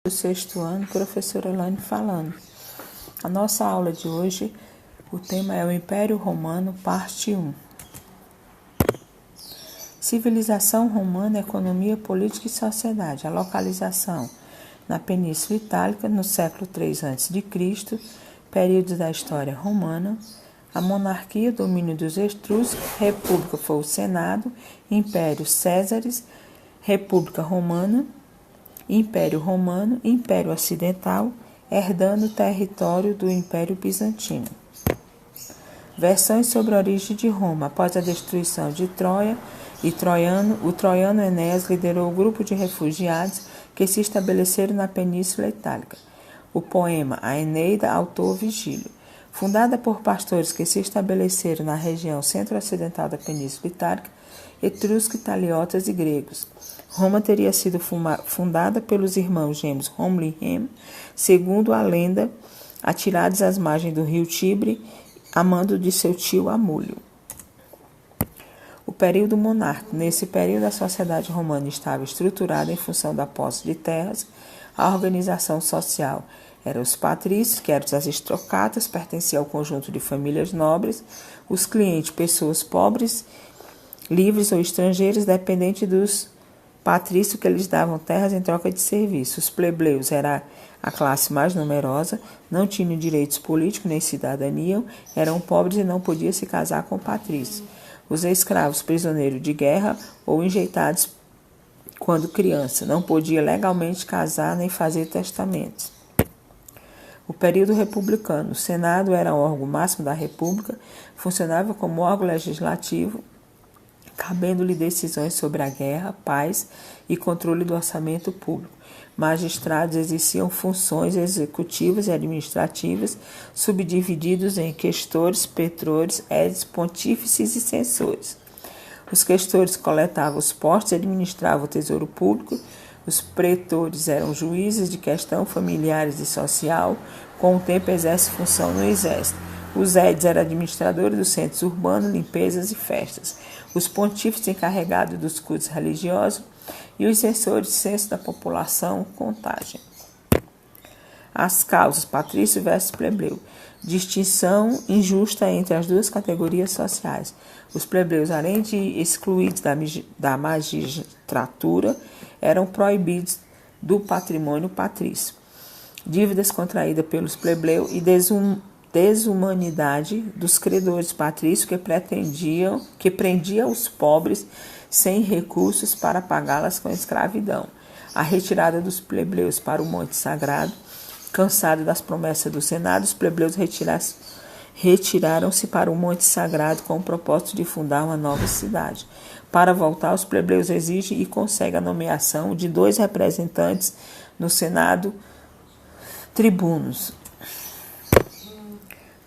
do sexto ano, professora Elaine falando. A nossa aula de hoje, o tema é o Império Romano, parte 1. Civilização romana, economia, política e sociedade. A localização na Península Itálica, no século III a.C., período da história romana. A monarquia, domínio dos etruscos, república foi o Senado, Império Césares, República Romana, Império Romano, Império Ocidental, herdando o território do Império Bizantino. Versões sobre a origem de Roma. Após a destruição de Troia o troiano Enéas liderou o grupo de refugiados que se estabeleceram na Península Itálica. O poema A Eneida, autor Vigílio. Fundada por pastores que se estabeleceram na região centro-ocidental da Península Itálica, etruscos, italiotas e gregos. Roma teria sido fundada pelos irmãos gêmeos Rômulo e Remo, segundo a lenda, atirados às margens do rio Tibre, a mando de seu tio Amúlio. O período monárquico. Nesse período, a sociedade romana estava estruturada em função da posse de terras. A organização social eram os patrícios, que eram os aristocratas, pertenciam ao conjunto de famílias nobres, os clientes, pessoas pobres, livres ou estrangeiros, dependentes dos patrícios que lhes davam terras em troca de serviço. Os plebeus era a classe mais numerosa, não tinham direitos políticos nem cidadania, eram pobres e não podiam se casar com patrícios. Os escravos, prisioneiros de guerra ou enjeitados quando criança, não podia legalmente casar nem fazer testamentos. O período republicano. O Senado era o órgão máximo da República, funcionava como órgão legislativo, cabendo-lhe decisões sobre a guerra, paz e controle do orçamento público. Magistrados exerciam funções executivas e administrativas, subdivididos em questores, pretores, éditos, pontífices e censores. Os questores coletavam os postos e administravam o tesouro público. Os pretores eram juízes de questão familiares e social, com o tempo exerce função no exército. Os éditos eram administradores dos centros urbanos, limpezas e festas. Os pontífices encarregados dos cultos religiosos e os censores de censo da população, contagem. As causas, patrício versus plebeu. Distinção injusta entre as duas categorias sociais. Os plebeus, além de excluídos da magistratura, eram proibidos do patrimônio patrício. Dívidas contraídas pelos plebeus e desumanidade dos credores patrícios que prendiam os pobres sem recursos para pagá-las com escravidão. A retirada dos plebeus para o Monte Sagrado. Cansados das promessas do Senado, os plebeus retiraram-se para o Monte Sagrado com o propósito de fundar uma nova cidade. Para voltar, os plebeus exigem e conseguem a nomeação de 2 representantes no Senado, tribunos.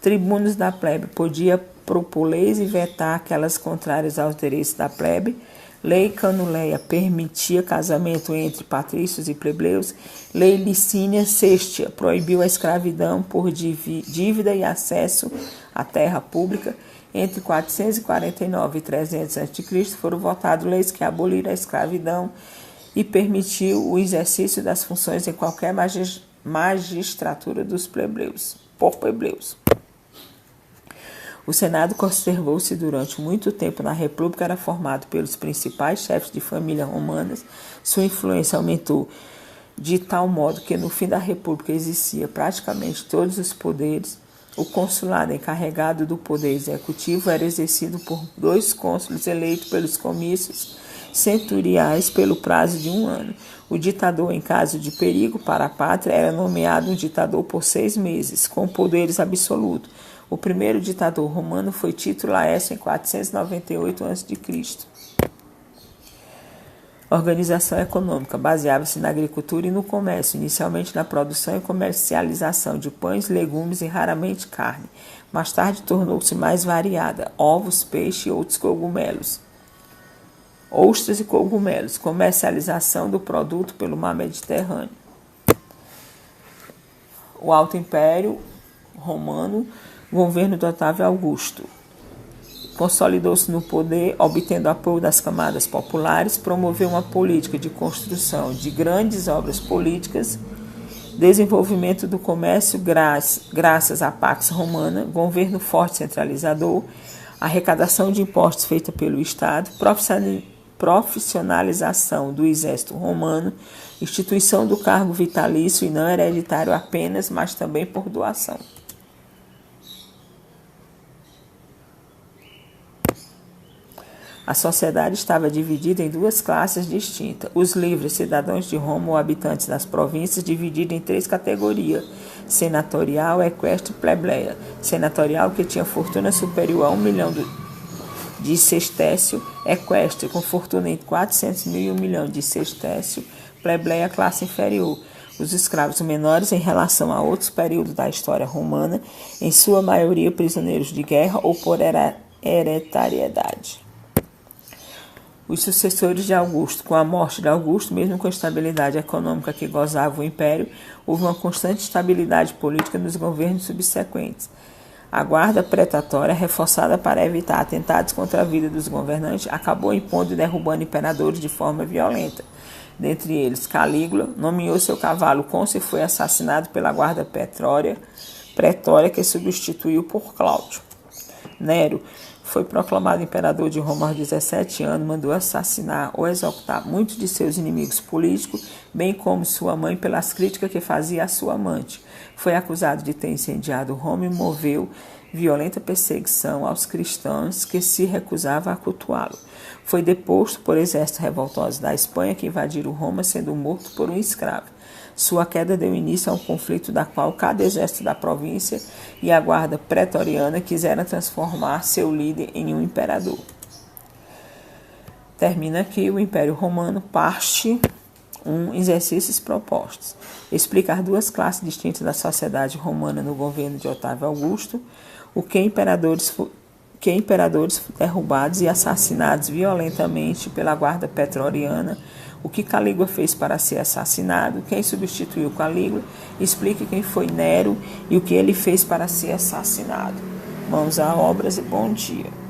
Tribunos da plebe. Podia propor leis e vetar aquelas contrárias aos direitos da plebe. Lei Canuleia permitia casamento entre patrícios e plebeus. Lei Licínia Sextia proibiu a escravidão por dívida e acesso à terra pública. Entre 449 e 300 a.C. foram votadas leis que aboliram a escravidão e permitiu o exercício das funções em qualquer magistratura dos plebeus, por plebeus. O Senado conservou-se durante muito tempo na República, era formado pelos principais chefes de família romanas. Sua influência aumentou de tal modo que no fim da República existia praticamente todos os poderes. O consulado encarregado do poder executivo era exercido por 2 cônsules eleitos pelos comícios centuriais pelo prazo de 1 ano. O ditador, em caso de perigo para a pátria, era nomeado um ditador por 6 meses, com poderes absolutos. O primeiro ditador romano foi Tito Laércio em 498 a.C. Organização econômica. Baseava-se na agricultura e no comércio, inicialmente na produção e comercialização de pães, legumes e raramente carne. Mais tarde tornou-se mais variada: ovos, peixe e outros cogumelos. Ostras e cogumelos. Comercialização do produto pelo mar Mediterrâneo. O Alto Império Romano, governo de Otávio Augusto. Consolidou-se no poder, obtendo apoio das camadas populares, promoveu uma política de construção de grandes obras políticas Desenvolvimento do comércio graças à Pax Romana, governo forte centralizador, arrecadação de impostos feita pelo Estado, profissionalização do exército romano, instituição do cargo vitalício e não hereditário apenas, mas também por doação. A sociedade estava dividida em duas classes distintas. Os livres cidadãos de Roma ou habitantes das províncias, divididos em três categorias: senatorial, equestre e plebeia. Senatorial, que tinha fortuna superior a 1 milhão de sestécio, equestre, com fortuna entre 400 mil e 1 milhão de sestécio, plebeia, classe inferior. Os escravos menores em relação a outros períodos da história romana, em sua maioria prisioneiros de guerra ou por hereditariedade. Os sucessores de Augusto. Com a morte de Augusto, mesmo com a estabilidade econômica que gozava o império, houve uma constante estabilidade política nos governos subsequentes. A guarda pretatória, reforçada para evitar atentados contra a vida dos governantes, acabou impondo e derrubando imperadores de forma violenta. Dentre eles, Calígula nomeou seu cavalo cônsul e foi assassinado pela guarda pretória, que substituiu por Cláudio. Nero foi proclamado imperador de Roma aos 17 anos, mandou assassinar ou executar muitos de seus inimigos políticos, bem como sua mãe, pelas críticas que fazia à sua amante. Foi acusado de ter incendiado Roma e moveu violenta perseguição aos cristãos que se recusavam a cultuá-lo. Foi deposto por exércitos revoltosos da Espanha que invadiram Roma, sendo morto por um escravo. Sua queda deu início a um conflito da qual cada exército da província e a guarda pretoriana quiseram transformar seu líder em um imperador. Termina aqui o Império Romano, parte 1, exercícios propostos. Explicar duas classes distintas da sociedade romana no governo de Otávio Augusto, o que imperadores derrubados e assassinados violentamente pela guarda pretoriana, o que Calígula fez para ser assassinado, quem substituiu Calígula, explique quem foi Nero e o que ele fez para ser assassinado. Mãos a obras e bom dia.